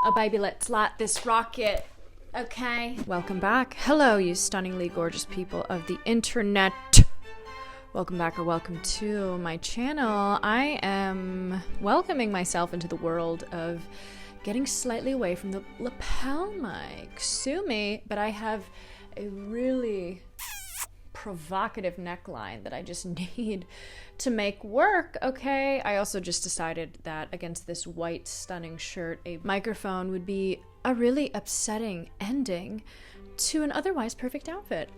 Oh baby, let's light this rocket. Okay. Welcome back. Hello, you stunningly gorgeous people of the internet. Welcome back or welcome to my channel. I am welcoming myself into the world of getting slightly away from the lapel mic. Sue me, but I have a really provocative neckline that I just need to make work, okay? I also just decided that against this white stunning shirt, a microphone would be a really upsetting ending to an otherwise perfect outfit.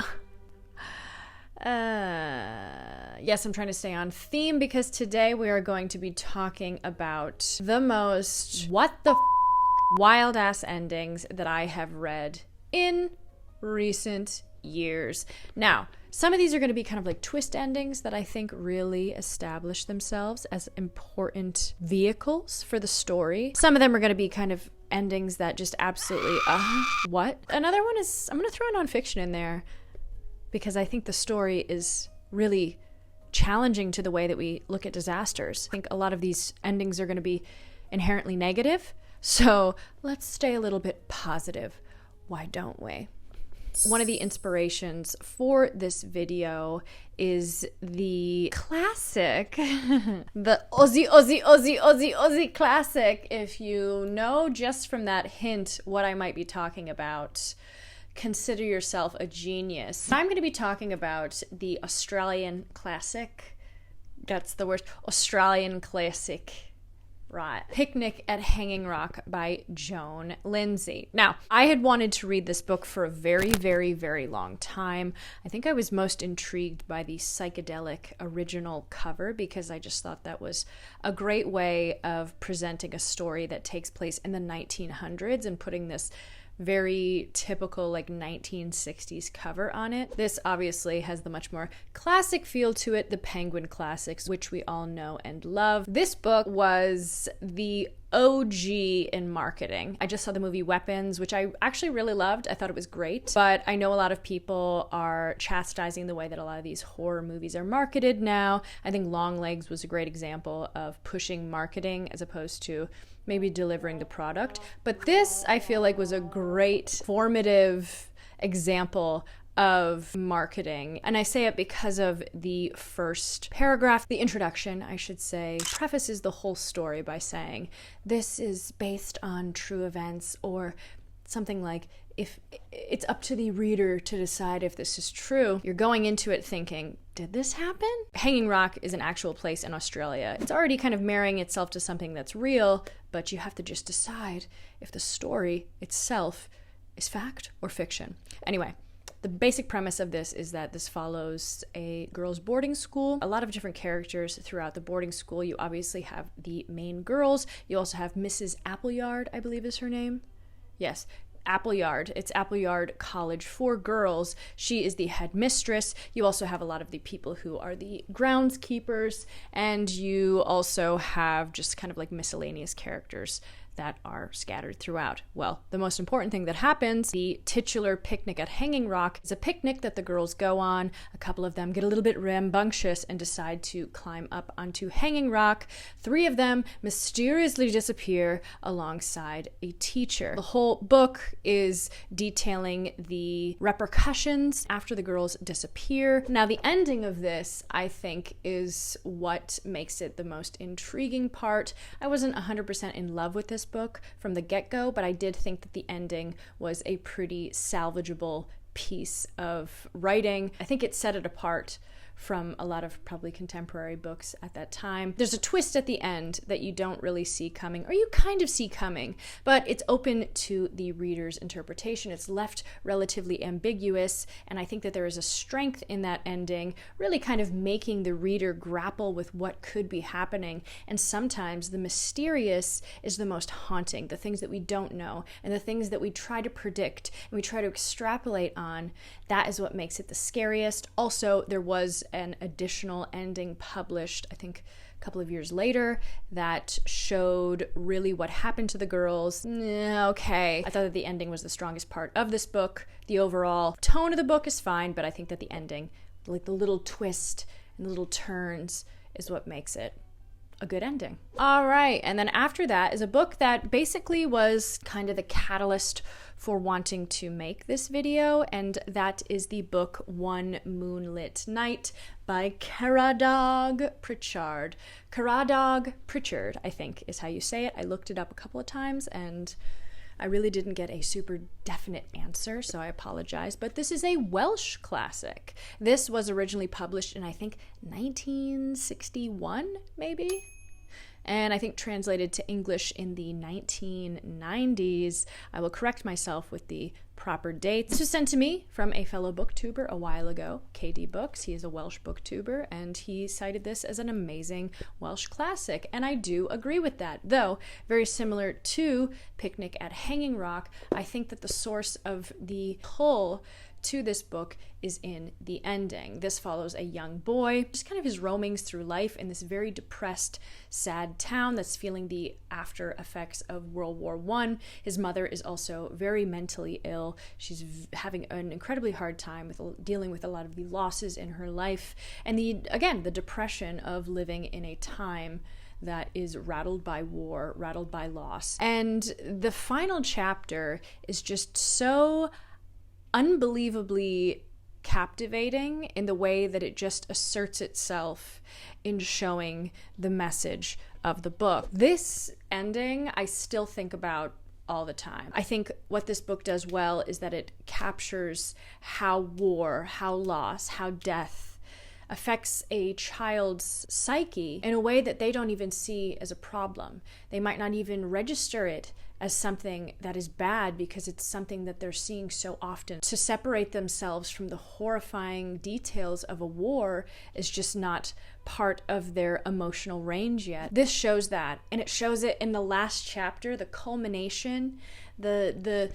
Yes, I'm trying to stay on theme because today we are going to be talking about the most wild ass endings that I have read in recent years. Now, some of these are going to be kind of like twist endings that I think really establish themselves as important vehicles for the story. Some of them are going to be kind of endings that just absolutely, what? Another one is, I'm going to throw a nonfiction in there because I think the story is really challenging to the way that we look at disasters. I think a lot of these endings are going to be inherently negative, so let's stay a little bit positive. Why don't we? One of the inspirations for this video is the classic, the Aussie classic. If you know just from that hint what I might be talking about, consider yourself a genius. I'm going to be talking about the Australian classic. That's the word. Australian classic. Right. Picnic at Hanging Rock by Joan Lindsay. Now, I had wanted to read this book for a very, very, very long time. I think I was most intrigued by the psychedelic original cover because I just thought that was a great way of presenting a story that takes place in the 1900s and putting this very typical like 1960s cover on it. This obviously has the much more classic feel to it, the Penguin classics, which we all know and love. This book was the OG in marketing. I just saw the movie Weapons, which I actually really loved. I thought it was great, but I know a lot of people are chastising the way that a lot of these horror movies are marketed now. I think Longlegs was a great example of pushing marketing as opposed to maybe delivering the product. But this, I feel like, was a great formative example of marketing. And I say it because of the first paragraph, the introduction, I should say, prefaces the whole story by saying, this is based on true events, or something like, if it's up to the reader to decide if this is true. You're going into it thinking, did this happen? Hanging Rock is an actual place in Australia. It's already kind of marrying itself to something that's real, but you have to just decide if the story itself is fact or fiction. Anyway, the basic premise of this is that this follows a girls' boarding school. A lot of different characters throughout the boarding school. You obviously have the main girls. You also have Mrs. Appleyard, I believe is her name. Yes, Appleyard. It's Appleyard College for girls. She is the headmistress. You also have a lot of the people who are the groundskeepers, and you also have just kind of like miscellaneous characters that are scattered throughout. Well, the most important thing that happens, the titular picnic at Hanging Rock, is a picnic that the girls go on. A couple of them get a little bit rambunctious and decide to climb up onto Hanging Rock. 3 of them mysteriously disappear alongside a teacher. The whole book is detailing the repercussions after the girls disappear. Now, the ending of this, I think, is what makes it the most intriguing part. I wasn't 100% in love with this book from the get-go, but I did think that the ending was a pretty salvageable piece of writing. I think it set it apart from a lot of probably contemporary books at that time. There's a twist at the end that you don't really see coming, or you kind of see coming, but it's open to the reader's interpretation. It's left relatively ambiguous, and I think that there is a strength in that ending, really kind of making the reader grapple with what could be happening. And sometimes the mysterious is the most haunting, the things that we don't know, and the things that we try to predict and we try to extrapolate on. That is what makes it the scariest. Also, there was an additional ending published, I think a couple of years later, that showed really what happened to the girls. Okay. I thought that the ending was the strongest part of this book. The overall tone of the book is fine, but I think that the ending, like the little twist and the little turns, is what makes it a good ending. All right, and then after that is a book that basically was kind of the catalyst for wanting to make this video, and that is the book One Moonlit Night by Caradog Pritchard. Caradog Pritchard, I think is how you say it. I looked it up a couple of times and I really didn't get a super definite answer, so I apologize. But this is a Welsh classic. This was originally published in, I think, 1961, maybe? And I think translated to English in the 1990s. I will correct myself with the proper dates. This was sent to me from a fellow booktuber a while ago, KD Books. He is a Welsh booktuber, and he cited this as an amazing Welsh classic, and I do agree with that. Though, very similar to Picnic at Hanging Rock, I think that the source of the pull to this book is in the ending. This follows a young boy, just kind of his roamings through life in this very depressed, sad town that's feeling the after effects of World War I. His mother is also very mentally ill. She's having an incredibly hard time with dealing with a lot of the losses in her life, and the depression of living in a time that is rattled by war, rattled by loss. And the final chapter is just so unbelievably captivating in the way that it just asserts itself in showing the message of the book. This ending I still think about all the time. I think what this book does well is that it captures how war, how loss, how death affects a child's psyche in a way that they don't even see as a problem. They might not even register it as something that is bad because it's something that they're seeing so often. To separate themselves from the horrifying details of a war is just not part of their emotional range yet. This shows that, and it shows it in the last chapter, the culmination, the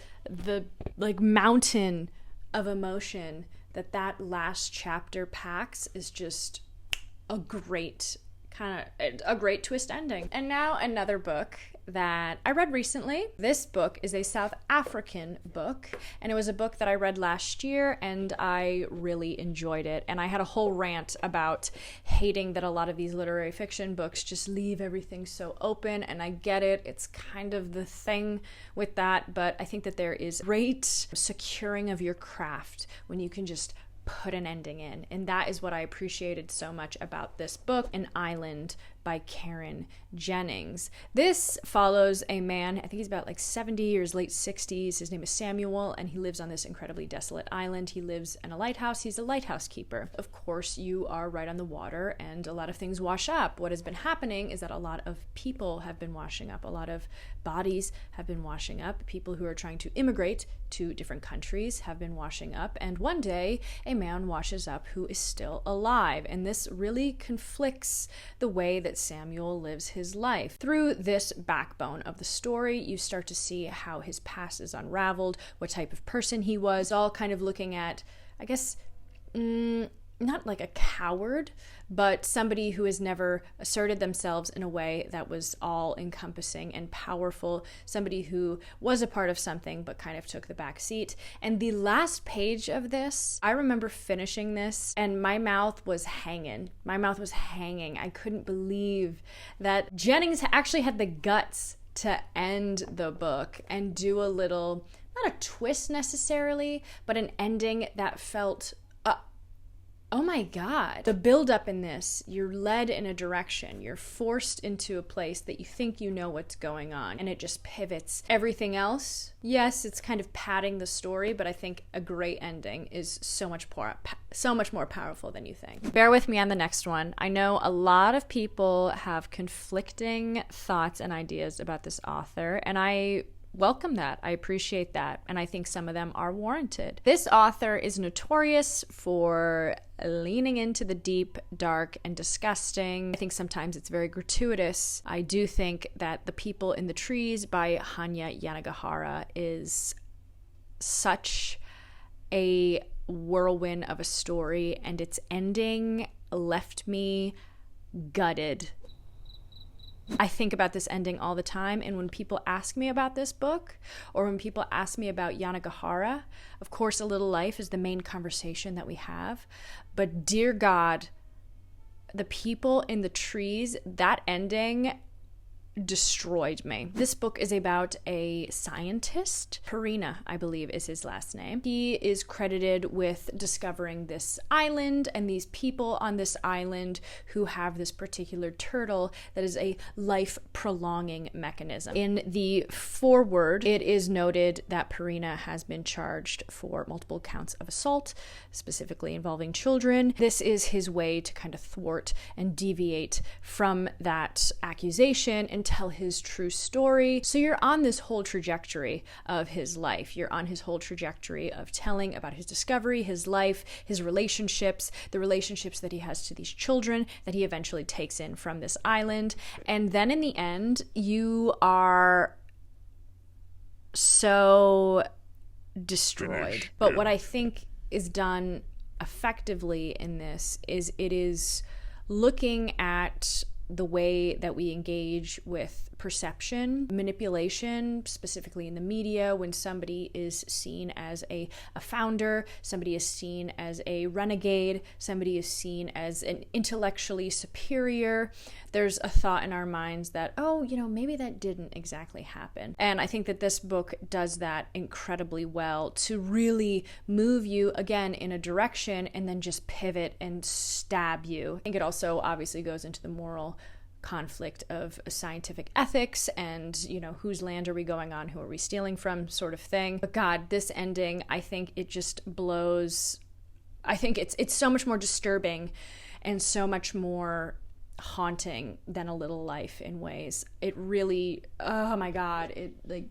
like mountain of emotion that last chapter packs is just a great twist ending. And now another book that I read recently. This book is a South African book, and it was a book that I read last year, and I really enjoyed it. And I had a whole rant about hating that a lot of these literary fiction books just leave everything so open, and I get it. It's kind of the thing with that, but I think that there is great securing of your craft when you can just put an ending in, and that is what I appreciated so much about this book, An Island by Karen Jennings. This follows a man, I think he's about like 70 or his late 60s. His name is Samuel, and he lives on this incredibly desolate island. He lives in a lighthouse. He's a lighthouse keeper. Of course, you are right on the water, and a lot of things wash up. What has been happening is that a lot of people have been washing up. A lot of bodies have been washing up. People who are trying to immigrate to different countries have been washing up, and one day a man washes up who is still alive, and this really conflicts the way that Samuel lives his life. Through this backbone of the story, you start to see how his past is unraveled, what type of person he was, all kind of looking at, I guess, not like a coward, but somebody who has never asserted themselves in a way that was all-encompassing and powerful, somebody who was a part of something but kind of took the back seat. And the last page of this, I remember finishing this and my mouth was hanging. I couldn't believe that Jennings actually had the guts to end the book and do a little, not a twist necessarily, but an ending that felt oh my God. The buildup in this, you're led in a direction. You're forced into a place that you think you know what's going on, and it just pivots. Everything else, yes, it's kind of padding the story, but I think a great ending is so much more powerful than you think. Bear with me on the next one. I know a lot of people have conflicting thoughts and ideas about this author, and I welcome that. I appreciate that. And I think some of them are warranted. This author is notorious for leaning into the deep, dark, and disgusting. I think sometimes it's very gratuitous. I do think that The People in the Trees by Hanya Yanagihara is such a whirlwind of a story, and its ending left me gutted. I think about this ending all the time, and when people ask me about this book, or when people ask me about Yanagihara, of course, A Little Life is the main conversation that we have, but dear God, the people in the trees, that ending destroyed me. This book is about a scientist. Perina, I believe, is his last name. He is credited with discovering this island and these people on this island who have this particular turtle that is a life-prolonging mechanism. In the foreword, it is noted that Perina has been charged for multiple counts of assault, specifically involving children. This is his way to kind of thwart and deviate from that accusation and tell his true story. So you're on this whole trajectory of his life. You're on his whole trajectory of telling about his discovery, his life, his relationships, the relationships that he has to these children that he eventually takes in from this island. And then in the end, you are so destroyed. But what I think is done effectively in this is it is looking at the way that we engage with perception, manipulation, specifically in the media, when somebody is seen as a founder, somebody is seen as a renegade, somebody is seen as an intellectually superior. There's a thought in our minds that, oh, maybe that didn't exactly happen. And I think that this book does that incredibly well to really move you again in a direction and then just pivot and stab you. I think it also obviously goes into the moral conflict of scientific ethics and, whose land are we going on, who are we stealing from, sort of thing. But God, this ending, I think it just blows. I think it's so much more disturbing and so much more haunting than A Little Life in ways. It really, oh my God, it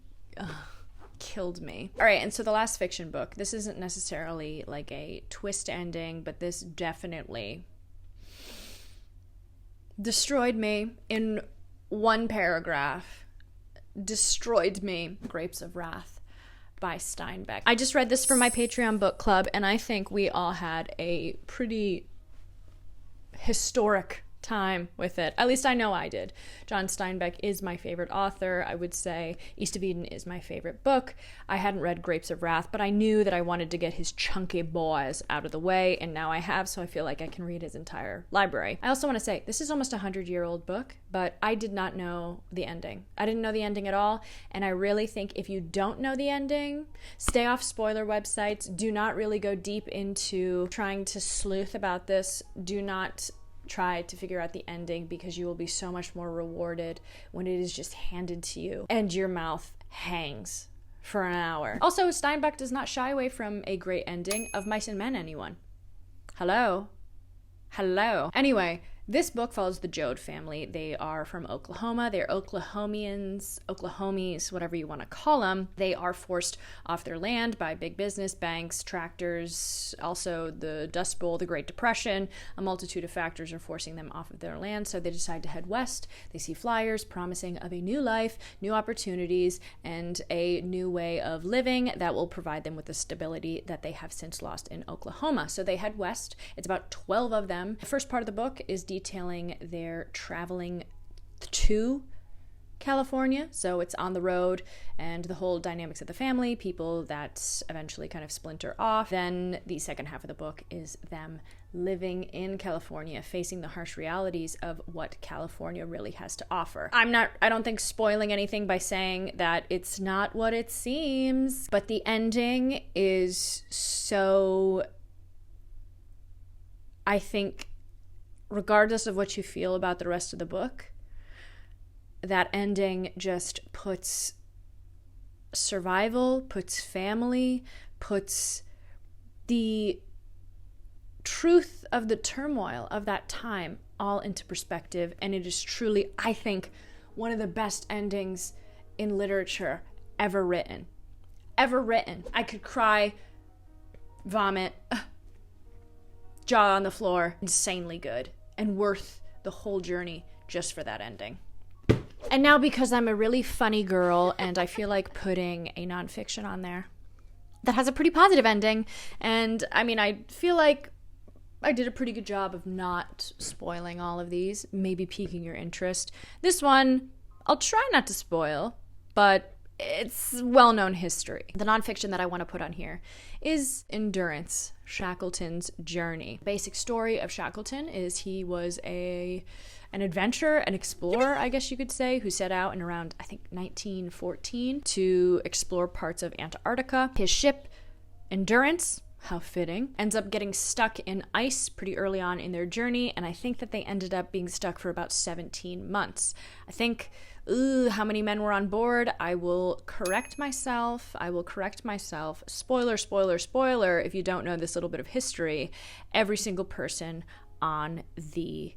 killed me. All right, and so the last fiction book, this isn't necessarily like a twist ending, but this definitely destroyed me in one paragraph. Destroyed me. Grapes of Wrath by Steinbeck. I just read this for my Patreon book club, and I think we all had a pretty historic time with it. At least I know I did. John Steinbeck is my favorite author. I would say East of Eden is my favorite book. I hadn't read Grapes of Wrath, but I knew that I wanted to get his chunky boys out of the way, and now I have, so I feel like I can read his entire library. I also want to say, this is almost a 100-year-old book, but I did not know the ending. I didn't know the ending at all, and I really think if you don't know the ending, stay off spoiler websites. Do not really go deep into trying to sleuth about this. Do not try to figure out the ending, because you will be so much more rewarded when it is just handed to you and your mouth hangs for an hour. Also, Steinbeck does not shy away from a great ending of Mice and Men, anyone. Hello? Anyway, this book follows the Joad family. They are from Oklahoma. They're Oklahomies, whatever you want to call them. They are forced off their land by big business, banks, tractors, also the Dust Bowl, the Great Depression. A multitude of factors are forcing them off of their land, so they decide to head west. They see flyers promising of a new life, new opportunities, and a new way of living that will provide them with the stability that they have since lost in Oklahoma. So they head west. It's about 12 of them. The first part of the book is detailing their traveling to California, so it's on the road and the whole dynamics of the family, people that eventually kind of splinter off. Then the second half of the book is them living in California, facing the harsh realities of what California really has to offer. I don't think spoiling anything by saying that it's not what it seems, but the ending is so, I think, regardless of what you feel about the rest of the book, that ending just puts survival, puts family, puts the truth of the turmoil of that time all into perspective. And it is truly, I think, one of the best endings in literature ever written. I could cry, vomit, jaw on the floor. Insanely good and worth the whole journey just for that ending. And now, because I'm a really funny girl and I feel like putting a nonfiction on there that has a pretty positive ending, and I feel like I did a pretty good job of not spoiling all of these, maybe piquing your interest. This one, I'll try not to spoil, but it's well-known history. The nonfiction that I want to put on here is Endurance, Shackleton's Journey. Basic story of Shackleton is he was an adventurer, an explorer, I guess you could say, who set out in around, I think, 1914 to explore parts of Antarctica. His ship, Endurance, how fitting, ends up getting stuck in ice pretty early on in their journey, and I think that they ended up being stuck for about 17 months. I think, how many men were on board? I will correct myself. Spoiler, spoiler, spoiler, if you don't know this little bit of history, every single person on the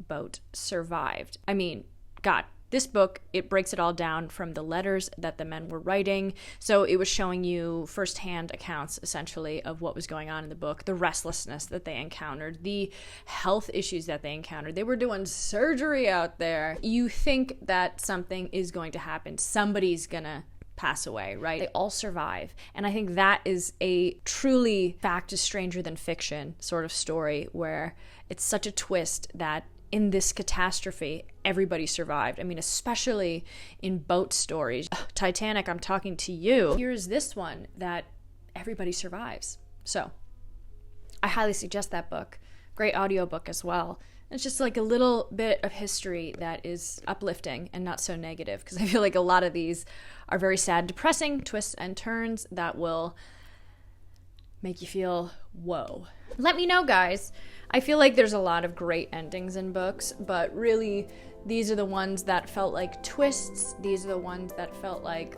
boat survived. I mean, God, this book, it breaks it all down from the letters that the men were writing. So it was showing you firsthand accounts, essentially, of what was going on in the book, the restlessness that they encountered, the health issues that they encountered. They were doing surgery out there. You think that something is going to happen. Somebody's gonna pass away, right? They all survive. And I think that is a truly fact is stranger than fiction sort of story, where it's such a twist that in this catastrophe, everybody survived. I mean, especially in boat stories. Titanic, I'm talking to you. Here's this one that everybody survives. So I highly suggest that book. Great audiobook as well. It's just like a little bit of history that is uplifting and not so negative, because I feel like a lot of these are very sad, depressing twists and turns that will make you feel, whoa. Let me know, guys. I feel like there's a lot of great endings in books, but really these are the ones that felt like twists. These are the ones that felt like,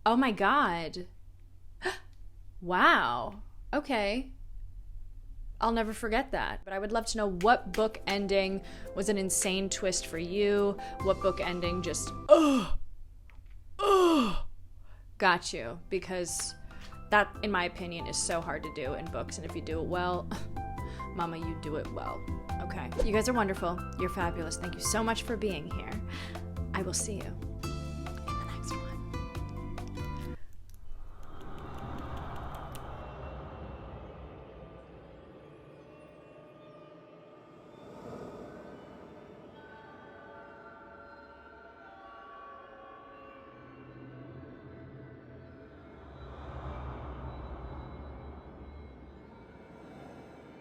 oh my God. Wow. Okay. I'll never forget that. But I would love to know what book ending was an insane twist for you. What book ending just, got you. Because that, in my opinion, is so hard to do in books. And if you do it well, mama, you do it well. Okay. You guys are wonderful. You're fabulous. Thank you so much for being here. I will see you